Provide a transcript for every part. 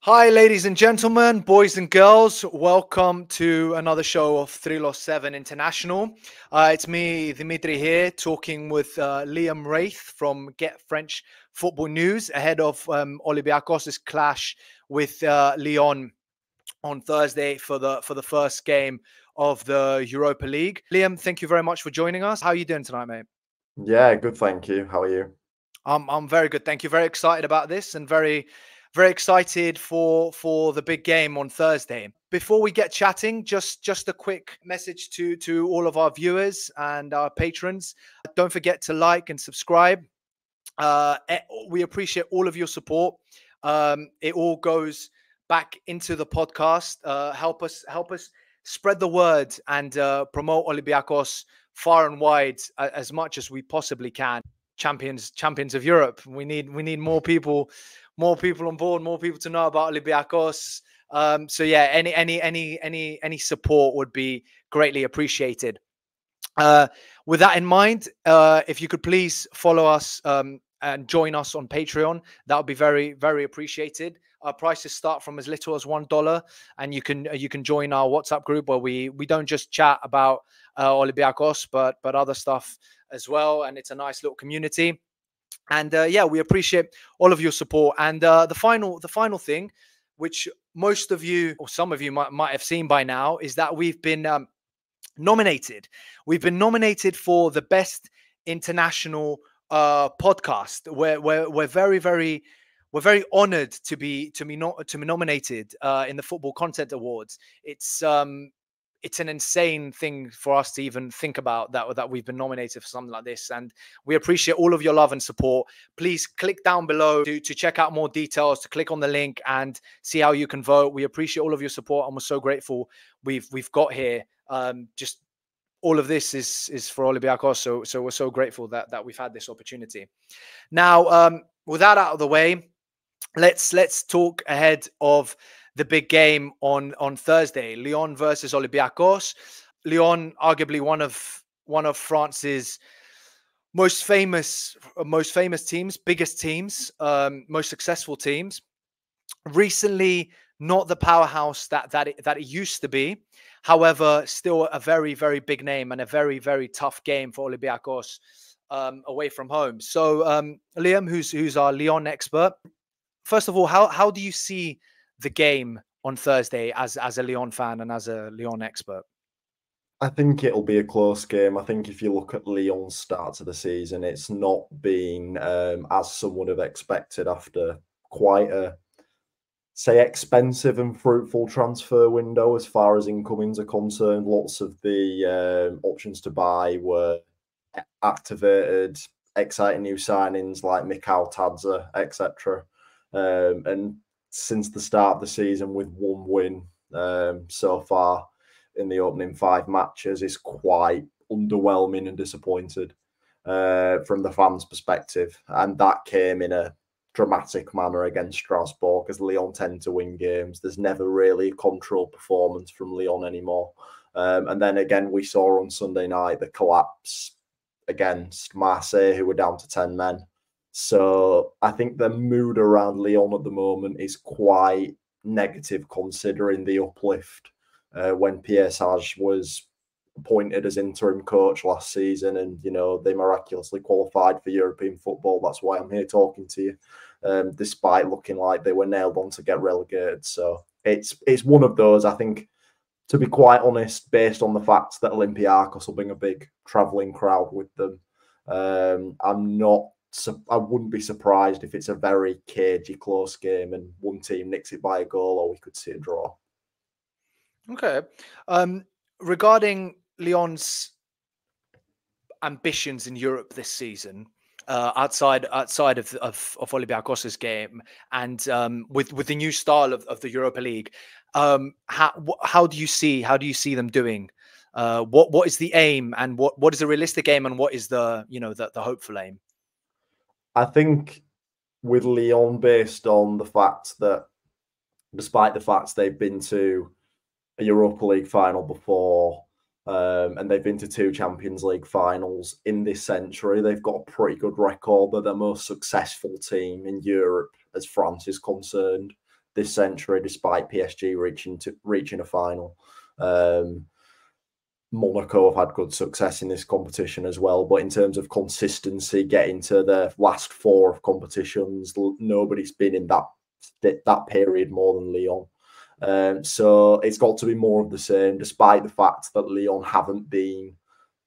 Hi, ladies and gentlemen, boys and girls. Welcome to another show of Thrylos 7 International. It's me, Dimitri, here, talking with Liam Wraith from Get French Football News ahead of Olympiacos' clash with Lyon on Thursday for the first game of the Europa League. Liam, thank you very much for joining us. How are you doing tonight, mate? Yeah, good, thank you. How are you? I'm very good, thank you. Very excited about this and very excited for the big game on Thursday. Before we get chatting, just a quick message to all of our viewers and our patrons. Don't forget to like and subscribe. We appreciate all of your support. It all goes back into the podcast. Help us spread the word and promote Olympiacos far and wide as much as we possibly can. Champions of Europe. We need more people on board, more people to know about Olympiacos. So yeah, any support would be greatly appreciated. With that in mind, if you could please follow us and join us on Patreon, that would be very, very appreciated. Our prices start from as little as $1, and you can join our WhatsApp group where we don't just chat about Olympiacos, but other stuff as well. And it's a nice little community. And yeah, we appreciate all of your support. And the final thing, which most of you or some of you might have seen by now, is that we've been nominated. We've been nominated for the best international podcast. We're very honored to be nominated in the Football Content Awards. It's an insane thing for us to even think about that we've been nominated for something like this. And we appreciate all of your love and support. Please click down below to check out more details, to click on the link and see how you can vote. We appreciate all of your support and we're so grateful we've got here. Just all of this is for Olympiacos. So we're so grateful that we've had this opportunity. Now, with that out of the way, let's talk ahead of the big game on Thursday, Lyon versus Olympiacos. Lyon, arguably one of France's most famous teams, biggest teams, most successful teams. Recently, not the powerhouse that it used to be. However, still a very, very big name and a very, very tough game for Olympiacos away from home. So, Liam, who's our Lyon expert, first of all, how do you see the game on Thursday as a Lyon fan and as a Lyon expert? I think it'll be a close game. I think if you look at Lyon's start to the season, it's not been as some would have expected after quite a, say, expensive and fruitful transfer window as far as incomings are concerned. Lots of the options to buy were activated, exciting new signings like Mikhail Tadze, etc. And since the start of the season with one win so far in the opening 5 matches is quite underwhelming and disappointed from the fans' perspective. And that came in a dramatic manner against Strasbourg, as Lyon tend to win games. There's never really a controlled performance from Lyon anymore. And then again, we saw on Sunday night the collapse against Marseille, who were down to 10 men. So I think the mood around Lyon at the moment is quite negative, considering the uplift when Pierre Sage was appointed as interim coach last season, and they miraculously qualified for European football. That's why I'm here talking to you, despite looking like they were nailed on to get relegated. So it's one of those. I think, to be quite honest, based on the fact that Olympiacos will bring a big travelling crowd with them, I wouldn't be surprised if it's a very cagey, close game and one team nicks it by a goal, or we could see a draw. Okay. Regarding Lyon's ambitions in Europe this season, outside of Olympiacos' game, and with the new style of the Europa League, how do you see them doing? What is the aim, and what is a realistic aim, and what is the hopeful aim? I think with Lyon, based on the fact that, despite the fact they've been to a Europa League final before, and they've been to 2 Champions League finals in this century, they've got a pretty good record. They're the most successful team in Europe as France is concerned. this century, despite PSG reaching a final. Monaco have had good success in this competition as well, but in terms of consistency, getting to the last 4 of competitions, nobody's been in that period more than Lyon. So it's got to be more of the same, despite the fact that Lyon haven't been,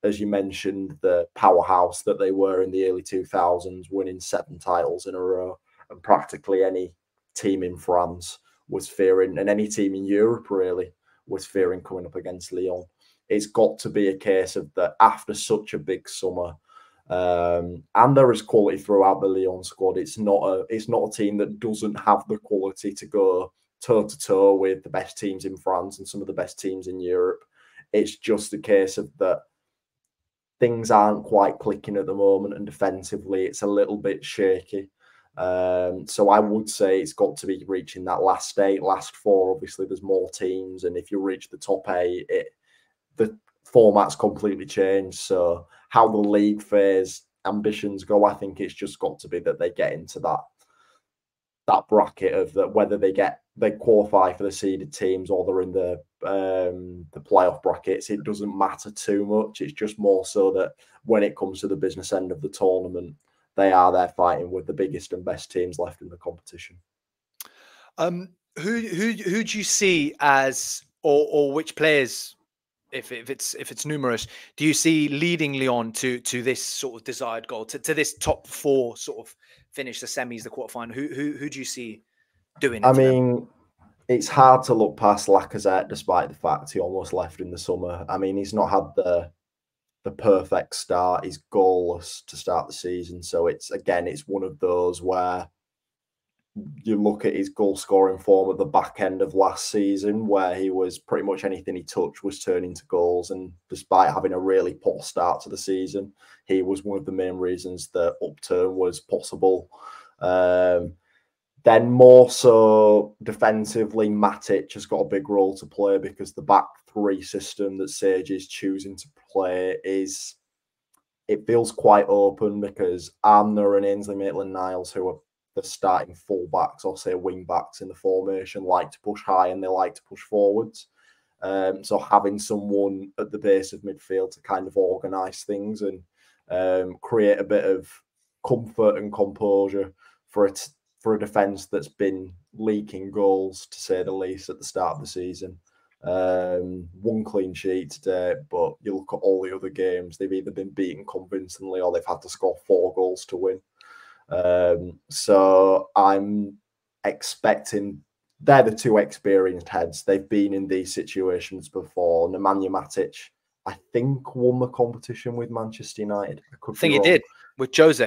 as you mentioned, the powerhouse that they were in the early 2000s, winning 7 titles in a row, and practically any team in France was fearing, and any team in Europe really was fearing coming up against Lyon. It's got to be a case of that after such a big summer, and there is quality throughout the Lyon squad. It's not a team that doesn't have the quality to go toe to toe with the best teams in France and some of the best teams in Europe. It's just a case of that things aren't quite clicking at the moment, and defensively it's a little bit shaky. So I would say it's got to be reaching that last 8, last 4. Obviously, there's more teams, and if you reach the top 8, the format's completely changed. So how the league phase ambitions go, I think it's just got to be that they get into that bracket of that, whether they qualify for the seeded teams or they're in the playoff brackets. It doesn't matter too much. It's just more so that when it comes to the business end of the tournament, they are there fighting with the biggest and best teams left in the competition. Who do you see as, or which players, if it's numerous, do you see leading Lyon to this sort of desired goal, to this top 4 sort of finish, the semis, the quarterfinal? Who do you see doing it? I mean, it's hard to look past Lacazette, despite the fact he almost left in the summer. I mean, he's not had the perfect start. He's goalless to start the season. So it's one of those where you look at his goal scoring form at the back end of last season, where he was pretty much anything he touched was turning to goals. And despite having a really poor start to the season, he was one of the main reasons that upturn was possible. Then more so defensively, Matic has got a big role to play, because the back 3 system that Sage is choosing to play it feels quite open, because Amner and Ainsley Maitland-Niles, who are the starting full-backs or say wing-backs in the formation, like to push high and they like to push forwards. So having someone at the base of midfield to kind of organise things and create a bit of comfort and composure for a defence that's been leaking goals, to say the least, at the start of the season. 1 clean sheet today, but you look at all the other games, they've either been beaten convincingly or they've had to score 4 goals to win. So I'm expecting they're the 2 experienced heads. They've been in these situations before. Nemanja Matic, I think, won the competition with Manchester United. I think he did with Jose.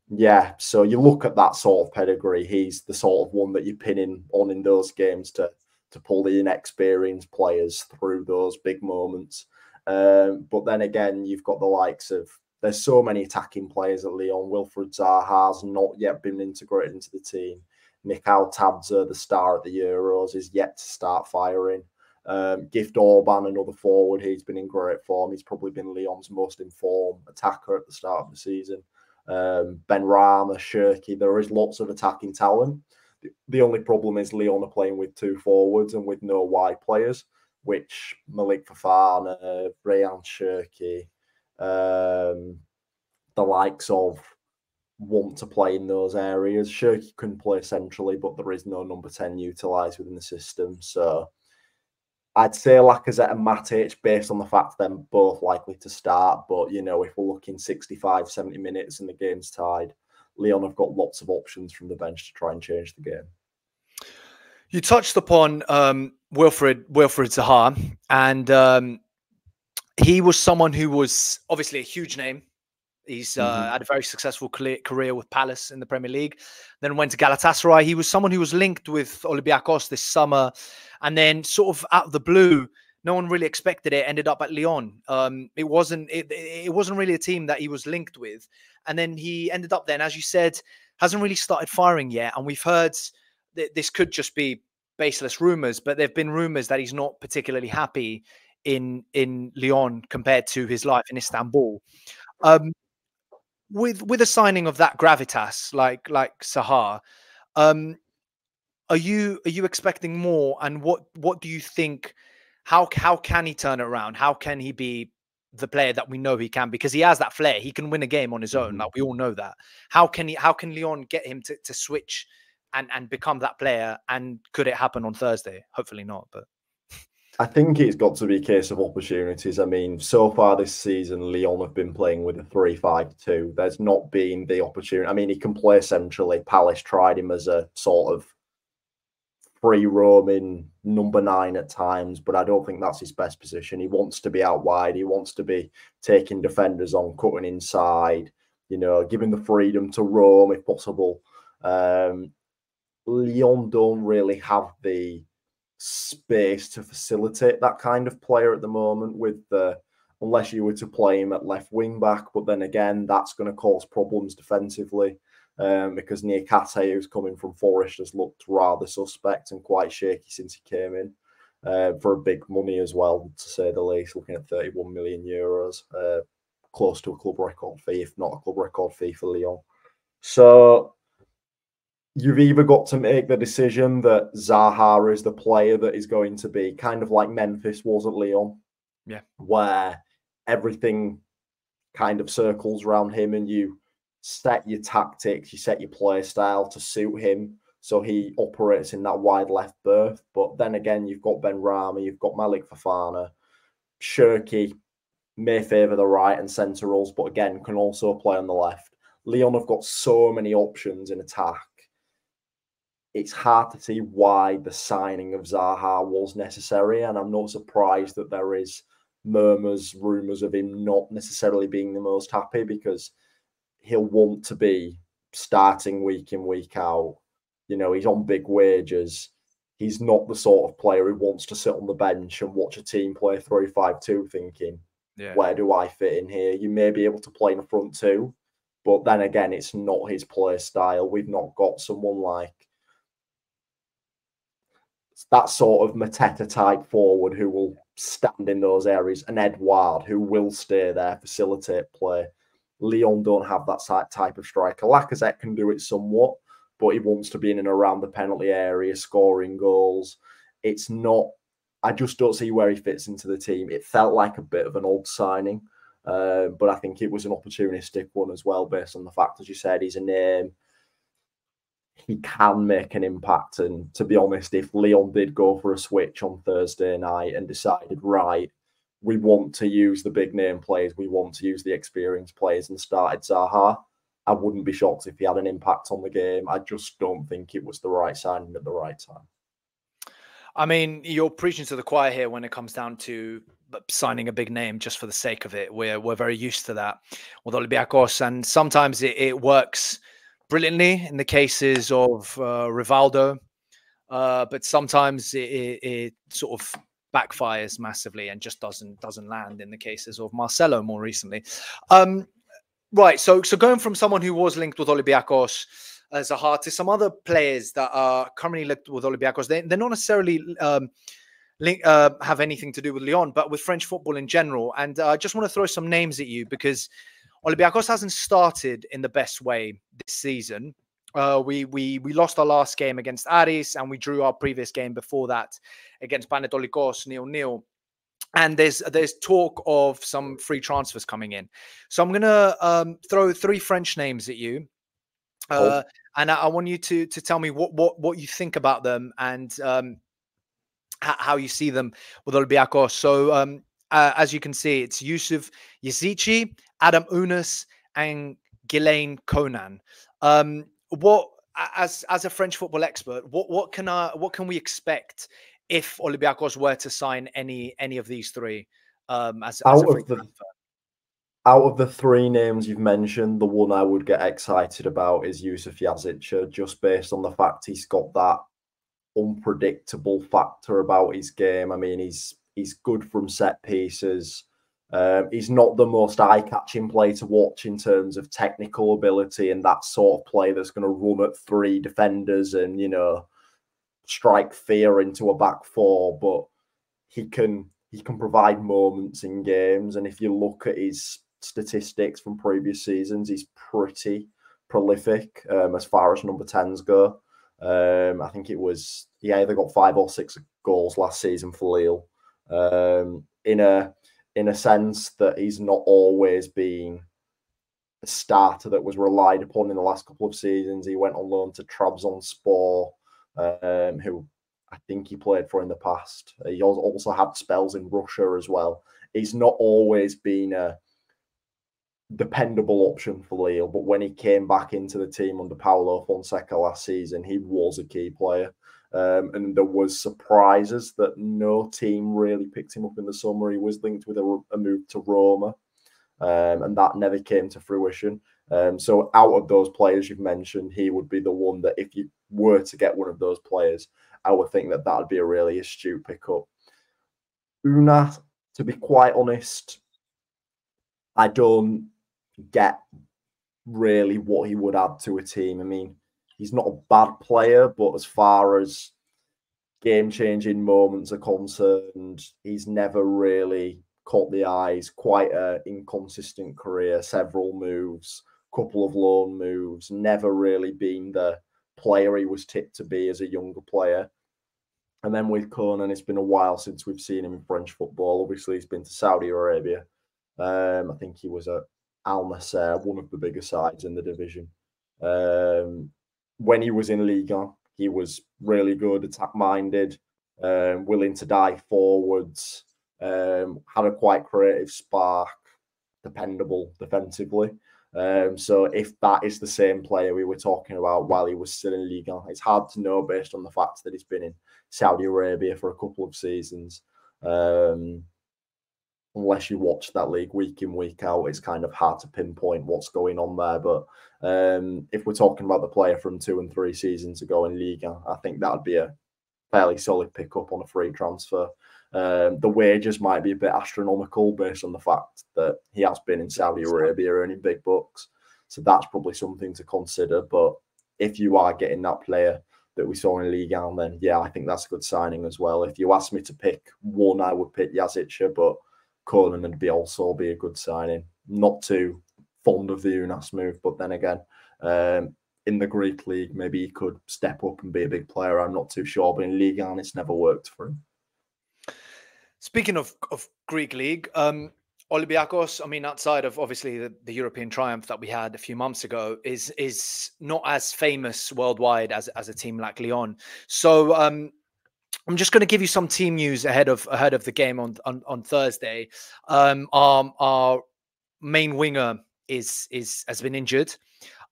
Yeah, so you look at that sort of pedigree. He's the sort of one that you're pinning on in those games to pull the inexperienced players through those big moments. But then again, you've got the likes of, there's so many attacking players at Lyon. Wilfried Zaha has not yet been integrated into the team. Mikhail Tabza, the star at the Euros, is yet to start firing. Gift Orban, another forward, he's been in great form. He's probably been Lyon's most informed attacker at the start of the season. Benrahma, Cherki, there is lots of attacking talent. The only problem is Lyon are playing with 2 forwards and with no wide players, which Malik Fofana, Rayan Cherki, the likes of want to play in those areas. Cherki can play centrally, but there is no number 10 utilised within the system. So I'd say Lacazette and Matic, based on the fact they're both likely to start. But, you know, if we're looking 65, 70 minutes and the game's tied, Lyon have got lots of options from the bench to try and change the game. You touched upon Wilfried Zaha, and he was someone who was obviously a huge name. He's had a very successful career with Palace in the Premier League, then went to Galatasaray. He was someone who was linked with Olympiacos this summer, and then sort of out of the blue, no one really expected it, ended up at Lyon. It wasn't really a team that he was linked with. And then he ended up there, and as you said, hasn't really started firing yet. And we've heard that this could just be baseless rumors, but there have been rumors that he's not particularly happy in Lyon compared to his life in Istanbul. With a signing of that gravitas, like Zaha, Are you expecting more? And what do you think? How can he turn it around? How can he be the player that we know he can? Because he has that flair. He can win a game on his own. Like we all know that. How can Lyon get him to switch and become that player? And could it happen on Thursday? Hopefully not. But I think it's got to be a case of opportunities. I mean, so far this season, Lyon have been playing with a 3-5-2. There's not been the opportunity. I mean, he can play centrally. Palace tried him as a sort of free roaming number 9 at times, but I don't think that's his best position. He wants to be out wide. He wants to be taking defenders on, cutting inside, giving the freedom to roam if possible. Lyon don't really have the space to facilitate that kind of player at the moment unless you were to play him at left wing back, but then again that's going to cause problems defensively because Niakate, who's coming from Forest, has looked rather suspect and quite shaky since he came in for big money as well, to say the least, looking at 31 million euros, close to a club record fee, if not a club record fee for Lyon. So you've either got to make the decision that Zaha is the player that is going to be kind of like Memphis was at Lyon, where everything kind of circles around him and you set your tactics, you set your play style to suit him so he operates in that wide left berth. But then again, you've got Ben Rama, you've got Malik Fofana, Shirky may favour the right and centre roles, but again, can also play on the left. Lyon have got so many options in attack. It's hard to see why the signing of Zaha was necessary, and I'm not surprised that there is murmurs, rumours of him not necessarily being the most happy, because he'll want to be starting week in, week out. He's on big wages. He's not the sort of player who wants to sit on the bench and watch a team play 3-5-2 thinking, where do I fit in here? You may be able to play in the front two, but then again, it's not his play style. We've not got someone like that sort of Mateta type forward who will stand in those areas, and Edouard who will stay there, facilitate play. Lyon don't have that type of striker. Lacazette can do it somewhat, but he wants to be in and around the penalty area, scoring goals. It's not, I just don't see where he fits into the team. It felt like a bit of an old signing, but I think it was an opportunistic one as well, based on the fact, as you said, he's a name. He can make an impact. And to be honest, if Lyon did go for a switch on Thursday night and decided, right, we want to use the big name players, we want to use the experienced players, and started Zaha, I wouldn't be shocked if he had an impact on the game. I just don't think it was the right signing at the right time. I mean, you're preaching to the choir here when it comes down to signing a big name just for the sake of it. We're very used to that with Olympiacos, and sometimes it works brilliantly in the cases of Rivaldo, but sometimes it sort of backfires massively and just doesn't land in the cases of Marcelo more recently. Right, so going from someone who was linked with Olympiacos as Zaha to some other players that are currently linked with Olympiacos, they're not necessarily have anything to do with Lyon, but with French football in general. And I just want to throw some names at you because Olympiacos hasn't started in the best way this season. We lost our last game against Aris, and we drew our previous game before that against Panetolikos 0-0. And there's talk of some free transfers coming in. So I'm gonna throw 3 French names at you, and I want you to tell me what you think about them and how you see them with Olympiacos. So as you can see, it's Yusuf Yazici, Adam Ounas, and Ghislaine Konan. What as a French football expert, what can we expect if Olympiacos were to sign any of these 3 as a free transfer? Out of the 3 names you've mentioned, the one I would get excited about is Yusuf Yazici, just based on the fact he's got that unpredictable factor about his game. I mean, he's good from set pieces. He's not the most eye-catching play to watch in terms of technical ability and that sort of play that's going to run at 3 defenders and, strike fear into a back 4. But he can provide moments in games. And if you look at his statistics from previous seasons, he's pretty prolific as far as number 10s go. I think it was he either got 5 or 6 goals last season for Lille. In a sense that he's not always been a starter that was relied upon in the last couple of seasons. He went on loan to Trabzonspor, who I think he played for in the past. He also had spells in Russia as well. He's not always been a dependable option for Lille, but when he came back into the team under Paulo Fonseca last season, he was a key player. And there was surprises that no team really picked him up in the summer. He was linked with a move to Roma, and that never came to fruition. So out of those players you've mentioned, he would be the one that if you were to get one of those players, I would think that would be a really astute pickup. Ounas, to be quite honest, I don't get really what he would add to a team. I mean, he's not a bad player, but as far as game-changing moments are concerned, he's never really caught the eyes. Quite an inconsistent career, several moves, couple of loan moves, never really been the player he was tipped to be as a younger player. And then with Konan, it's been a while since we've seen him in French football. Obviously, he's been to Saudi Arabia. I think he was at Al Nassr, one of the bigger sides in the division. When he was in Liga, he was really good, attack-minded, willing to dive forwards, had a quite creative spark, dependable defensively. So if that is the same player we were talking about while he was still in Liga, it's hard to know based on the fact that he's been in Saudi Arabia for a couple of seasons. Unless you watch that league week in, week out, it's kind of hard to pinpoint what's going on there. But if we're talking about the player from 2 and 3 seasons ago in Liga, I think that would be a fairly solid pickup on a free transfer. The wages might be a bit astronomical based on the fact that he has been in Saudi Arabia earning big bucks. So that's probably something to consider. But if you are getting that player that we saw in Liga, then yeah, I think that's a good signing as well. If you asked me to pick one, I would pick Yazici, but Konan would also be a good signing. Not too fond of the Ounas move, but then again, in the Greek league, maybe he could step up and be a big player. I'm not too sure, but in Liga, it's never worked for him. Speaking of Greek league, Olympiacos, I mean, outside of obviously the European triumph that we had a few months ago, is not as famous worldwide as a team like Lyon. So I'm just going to give you some team news ahead of the game on Thursday. Our main winger has been injured.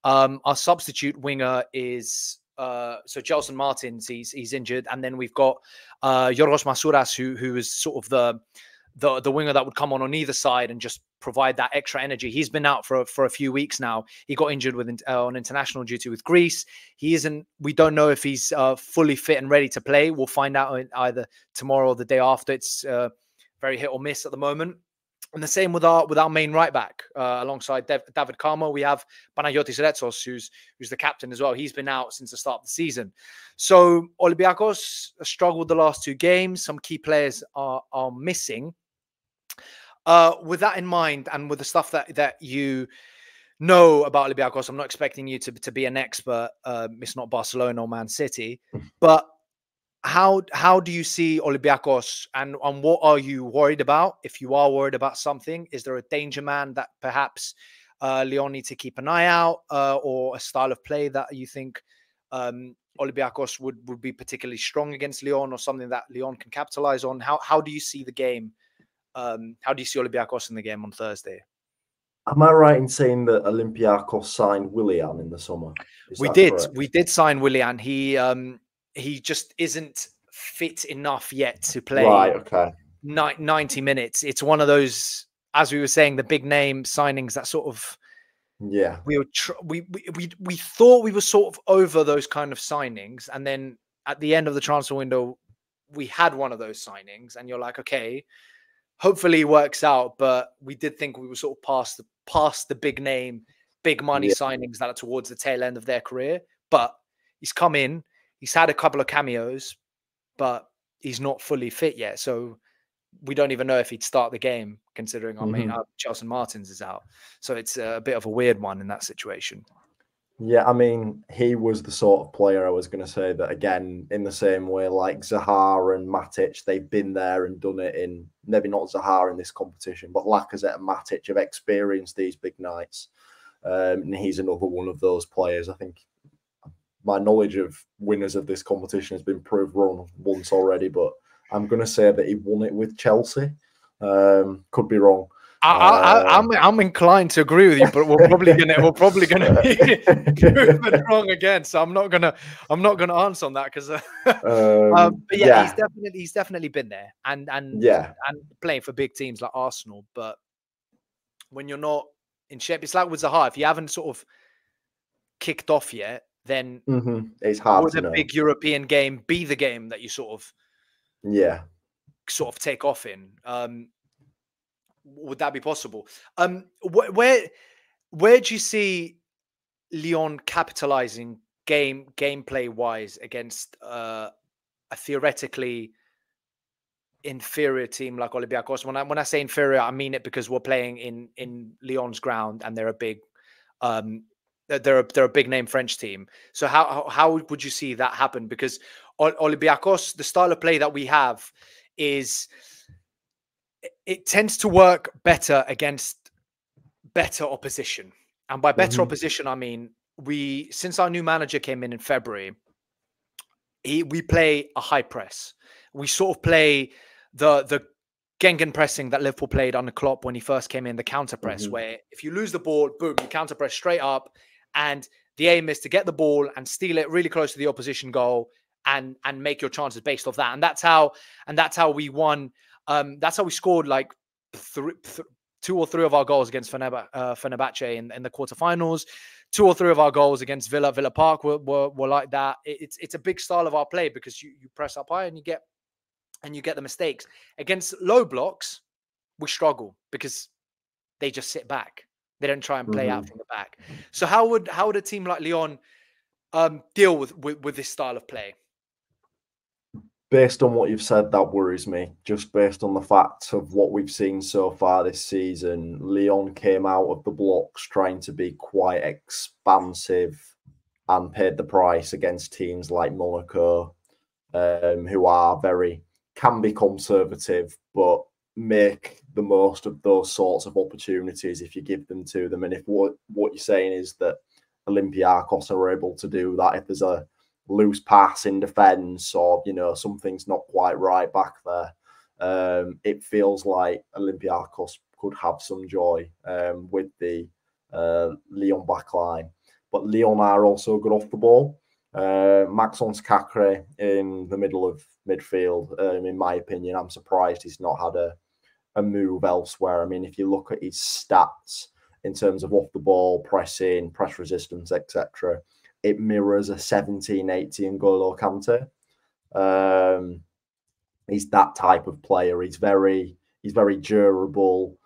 Our substitute winger is so Gelson Martins. He's injured, and then we've got Yorgos Masouras, who is sort of the winger that would come on either side and just provide that extra energy. He's been out for a few weeks now. He got injured on international duty with Greece. He isn't. We don't know if he's fully fit and ready to play. We'll find out either tomorrow or the day after. It's very hit or miss at the moment. And the same with our main right back alongside David Carmo. We have Panagiotis Retsos, who's the captain as well. He's been out since the start of the season. So Olympiacos struggled the last 2 games. Some key players are missing. With that in mind, and with the stuff that you know about Olympiacos, I'm not expecting you to be an expert. It's not Barcelona or Man City, but how do you see Olympiacos, and what are you worried about? If you are worried about something, is there a danger man that perhaps Lyon need to keep an eye out, or a style of play that you think Olympiacos would be particularly strong against Lyon, or something that Lyon can capitalize on? How do you see the game? How do you see Olympiacos in the game on Thursday? Am I right in saying that Olympiacos signed Willian in the summer? We did sign Willian. He just isn't fit enough yet to play 90 minutes. It's one of those, as we were saying, the big name signings that sort of, yeah, we thought we were sort of over those kind of signings, and then at the end of the transfer window, we had one of those signings, and you're like, okay, hopefully it works out. But we did think we were sort of past the big name, big money signings that are towards the tail end of their career. But he's come in. He's had a couple of cameos, but he's not fully fit yet. So we don't even know if he'd start the game, considering our main Gelson Martins is out. So it's a bit of a weird one in that situation. Yeah, I mean, he was the sort of player I was going to say that, again, in the same way, like Zaha and Matic, they've been there and done it in, maybe not Zaha in this competition, but Lacazette and Matic have experienced these big nights. And he's another one of those players. I think my knowledge of winners of this competition has been proved wrong once already, but I'm going to say that he won it with Chelsea. Could be wrong. I'm inclined to agree with you, but we're probably gonna be proven wrong again. So I'm not gonna answer on that because, but yeah, he's definitely been there and playing for big teams like Arsenal. But when you're not in shape, it's like with Zaha. If you haven't sort of kicked off yet, then it's hard would to a know. big European game be the game that you sort of take off in? Would that be possible? Where do you see Lyon capitalizing gameplay wise against a theoretically inferior team like Olympiacos? When I say inferior, I mean it because we're playing in Lyon's ground and they're a big they're a big name French team. So how would you see that happen? Because Olympiacos, the style of play that we have is, it tends to work better against better opposition. And by better opposition, I mean, since our new manager came in February, we play a high press. We sort of play the Gengen pressing that Liverpool played under Klopp when he first came in, the counter press, where if you lose the ball, boom, you counter press straight up. And the aim is to get the ball and steal it really close to the opposition goal and make your chances based off that. And that's how we won. That's how we scored like 2 or 3 of our goals against Fenerbahce in the quarterfinals. 2 or 3 of our goals against Villa Park were like that. It's a big style of our play because you press up high and you get the mistakes. Against low blocks, we struggle because they just sit back. They don't try and play out from the back. So how would a team like Lyon deal with this style of play? Based on what you've said, that worries me. Just based on the fact of what we've seen so far this season, Lyon came out of the blocks trying to be quite expansive and paid the price against teams like Monaco, who can be conservative, but make the most of those sorts of opportunities if you give them to them. And if what you're saying is that Olympiacos are able to do that, if there's a loose pass in defence or something's not quite right back there, it feels like Olympiacos could have some joy with the Lyon backline. But Lyon are also good off the ball. Maxence Cacré in the middle of midfield, in my opinion, I'm surprised he's not had a move elsewhere. I mean, if you look at his stats in terms of off the ball, pressing, press resistance, etc., it mirrors a 17-18 N'Golo Kante. He's that type of player. He's very durable.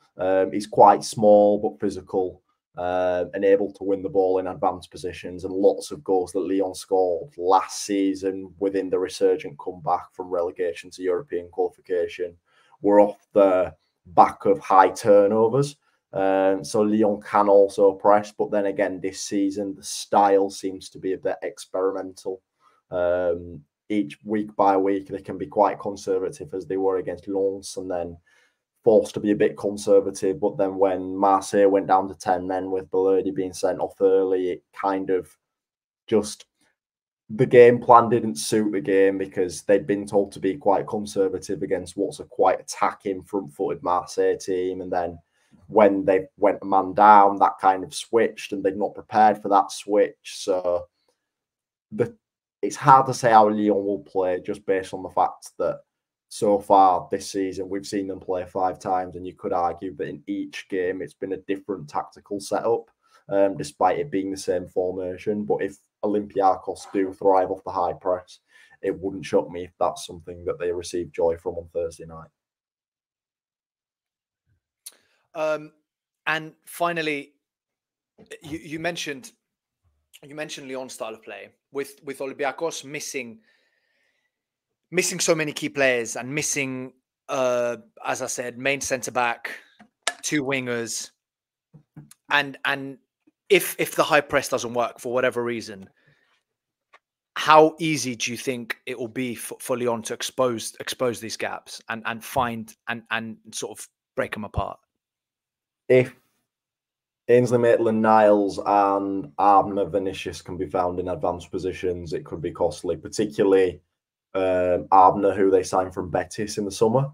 He's quite small but physical, and able to win the ball in advanced positions. And lots of goals that Lyon scored last season within the resurgent comeback from relegation to European qualification were off the back of high turnovers. So Lyon can also press, but then again, this season the style seems to be a bit experimental. Each week by week, they can be quite conservative as they were against Lens, and then forced to be a bit conservative. But then when Marseille went down to 10 men with Belletti being sent off early, it kind of just, the game plan didn't suit the game because they'd been told to be quite conservative against what's a quite attacking front-footed Marseille team. And then when they went a man down, that kind of switched and they'd not prepared for that switch. So it's hard to say how Lyon will play just based on the fact that so far this season we've seen them play 5 times, and you could argue that in each game it's been a different tactical setup, despite it being the same formation. But if Olympiacos do thrive off the high press, it wouldn't shock me if that's something that they receive joy from on Thursday night. And finally, you mentioned Lyon's style of play with Olympiacos missing so many key players and missing, as I said, main centre back, 2 wingers, and if the high press doesn't work for whatever reason, how easy do you think it will be for Lyon to expose these gaps and find and sort of break them apart? If Ainsley Maitland-Niles and Abner Vinicius can be found in advanced positions, it could be costly, particularly Abner, who they signed from Betis in the summer.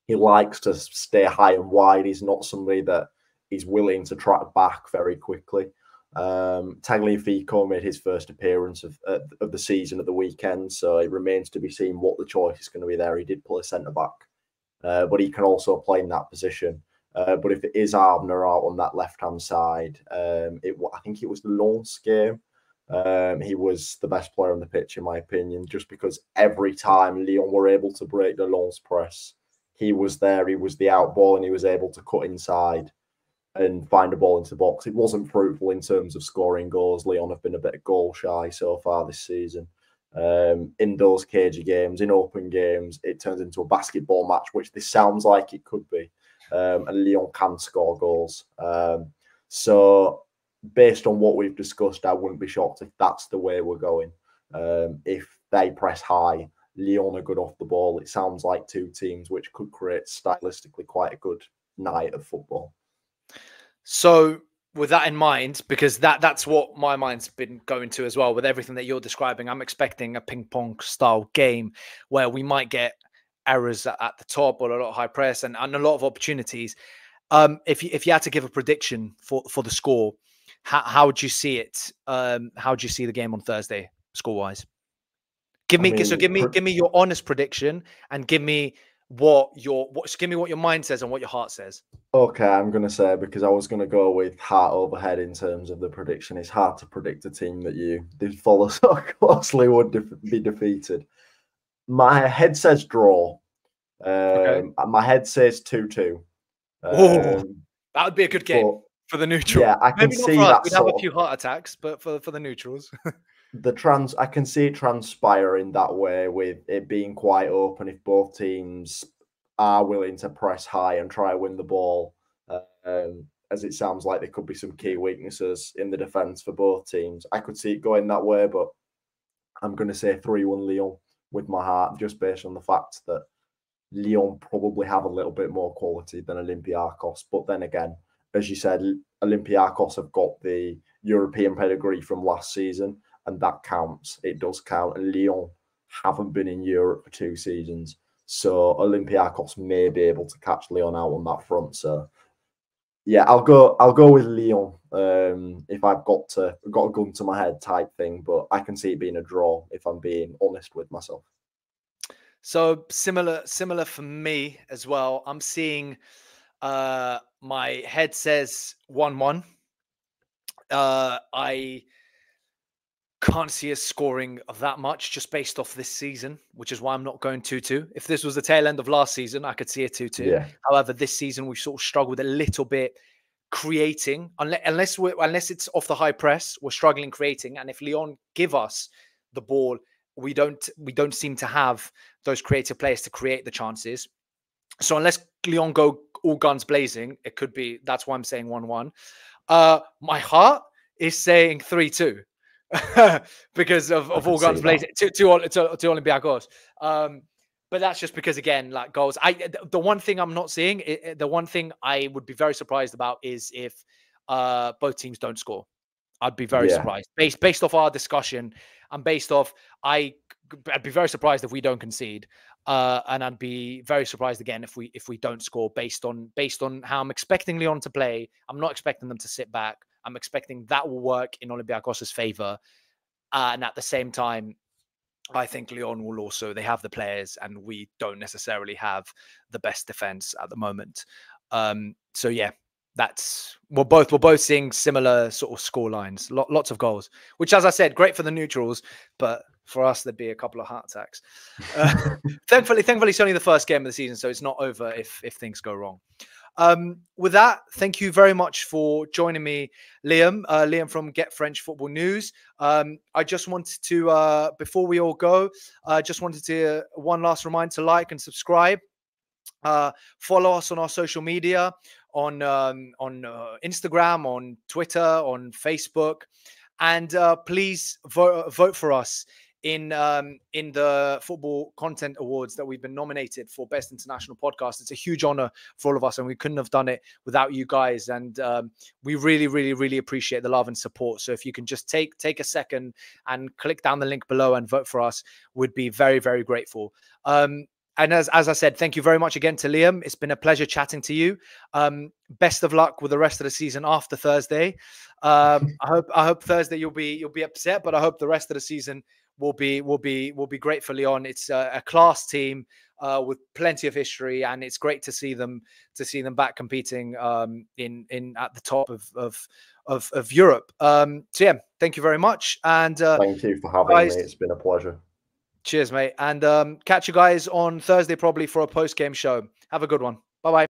He likes to stay high and wide. He's not somebody that is willing to track back very quickly. Tagliafico made his first appearance of the season at the weekend, so it remains to be seen what the choice is going to be there. He did play centre-back, but he can also play in that position. But if it is Abner out on that left-hand side, I think it was the Lens game. He was the best player on the pitch, in my opinion, just because every time Lyon were able to break the Lens press, he was there. He was the out ball, and he was able to cut inside and find a ball into the box. It wasn't fruitful in terms of scoring goals. Lyon have been a bit goal shy so far this season. In those cagey games, in open games, it turns into a basketball match, which this sounds like it could be. And Lyon can score goals. So based on what we've discussed, I wouldn't be shocked if that's the way we're going. If they press high, Lyon are good off the ball. It sounds like two teams which could create stylistically quite a good night of football. So with that in mind, because that's what my mind's been going to as well, with everything that you're describing, I'm expecting a ping-pong style game where we might get errors at the top or a lot of high press and a lot of opportunities. If you had to give a prediction for the score, how would you see it? How do you see the game on Thursday, score-wise? Give me your honest prediction and give me what your mind says and what your heart says. Okay, I'm going to say, because I was going to go with heart overhead in terms of the prediction. It's hard to predict a team that you did follow so closely would be defeated. My head says draw. Okay. My head says 2-2. That would be a good game for the neutral. Yeah, I can see that. We'd have a few heart attacks, but for the neutrals. I can see it transpiring that way, with it being quite open if both teams are willing to press high and try to win the ball. As it sounds like there could be some key weaknesses in the defence for both teams. I could see it going that way, but I'm going to say 3-1 Lyon with my heart, just based on the fact that Lyon probably have a little bit more quality than Olympiacos. But then again, as you said, Olympiacos have got the European pedigree from last season, and that counts. It does count. And Lyon haven't been in Europe for 2 seasons. So Olympiacos may be able to catch Lyon out on that front. So yeah, I'll go with Lyon if I've got a gun to my head type thing, but I can see it being a draw if I'm being honest with myself. So similar for me as well. I'm seeing my head says 1-1. I can't see us scoring that much just based off this season, which is why I'm not going 2-2. If this was the tail end of last season, I could see a 2-2. Yeah. However, this season we've sort of struggled a little bit creating, unless it's off the high press, we're struggling creating. And if Lyon give us the ball, we don't seem to have those creative players to create the chances. So unless Lyon go all guns blazing, it could be. That's why I'm saying 1-1. My heart is saying 3-2. Because of all guns blazing to Olympiacos. But that's just because, again, like goals. The one thing I'm not seeing, the one thing I would be very surprised about is if both teams don't score. I'd be very surprised based off our discussion and based off I'd be very surprised if we don't concede. And I'd be very surprised again if we don't score based on how I'm expecting Lyon to play. I'm not expecting them to sit back. I'm expecting that will work in Olympiacos' favor. And at the same time, I think Lyon will also, they have the players and we don't necessarily have the best defense at the moment. So yeah, we're both seeing similar sort of score lines, lots of goals, which, as I said, great for the neutrals, but for us, there'd be a couple of heart attacks. Thankfully, it's only the first game of the season, so it's not over if things go wrong. With that, thank you very much for joining me, Liam. Liam from Get French Football News. I just wanted to, before we all go, one last reminder to like and subscribe. Follow us on our social media Instagram, on Twitter, on Facebook, and please vote for us in the Football Content Awards that we've been nominated for Best International Podcast. It's a huge honor for all of us, and we couldn't have done it without you guys. And we really, really, really appreciate the love and support. So if you can just take a second and click down the link below and vote for us, we'd be very, very grateful. And as I said, thank you very much again to Liam. It's been a pleasure chatting to you. Best of luck with the rest of the season after Thursday. I hope Thursday you'll be upset, but I hope the rest of the season will be great for Lyon. It's a class team with plenty of history, and it's great to see them back competing in at the top of Europe. So yeah, thank you very much, and thank you for having me. It's been a pleasure. Cheers, mate, and catch you guys on Thursday probably for a post-game show. Have a good one. Bye-bye.